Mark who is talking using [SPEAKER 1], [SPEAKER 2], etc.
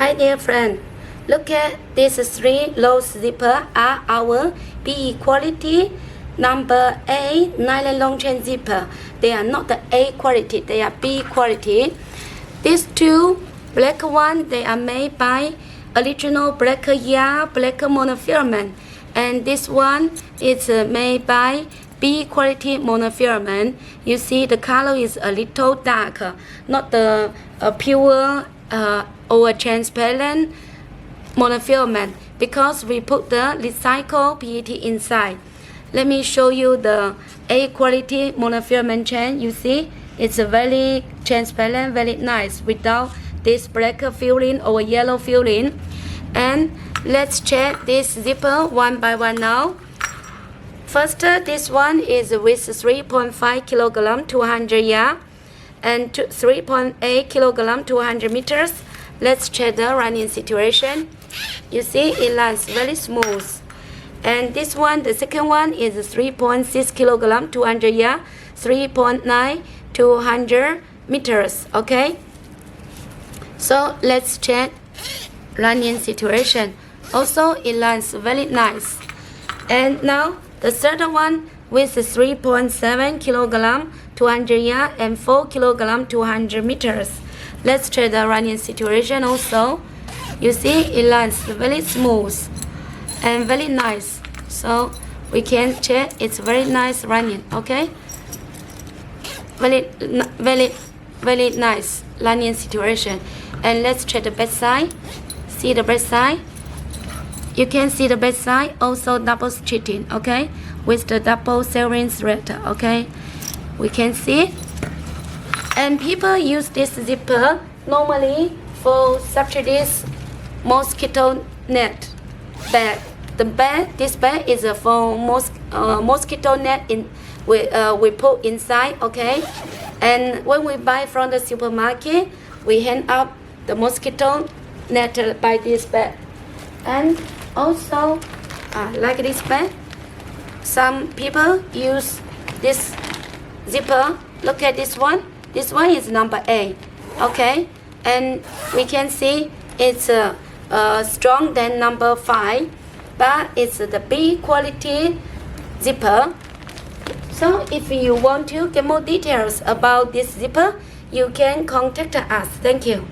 [SPEAKER 1] Hi dear friend, look at these three low zipper are our B quality number A nylon long chain zipper. They are not the A quality, they are B quality. These two black one, they are made by original black yarn, black monofilament, and this one is made by B quality monofilament. You see the color is a little darker, not the pure or transparent monofilament, because we put the recycled PET inside. Let me show you the A quality monofilament chain. You see it's a very transparent, very nice, without this black filling or yellow filling. And let's check this zipper one by one now. First, this one is with 3.5 kilogram 200 yards and 3.8 kilogram 200 meters. Let's check the running situation. You see it runs very smooth. And this one, the second one, is 3.6 kilogram 200 yards, 3.9 200 meters. Okay, so let's check running situation. Also it runs very nice. And now the third one with 3.7 kilogram 200 yards and 4 kilogram 200 meters. Let's check the running situation also. You see it runs very smooth and very nice, so we can check it's very nice running. Okay, very nice running situation. And let's check the back side. See the back side. You can see the back side also double stitching, okay, with the double sewing thread. Okay, we can see. And people use this zipper normally for subsidies mosquito net bag. The bag, this bag is for mosquito net we put inside. Okay, and when we buy from the supermarket, we hang up the mosquito net by this bag. And also like this bag, some people use this zipper. Look at this one. This one is number A. Okay, and we can see it's strong than number 5, but it's the B quality zipper. So if you want to get more details about this zipper, you can contact us. Thank you.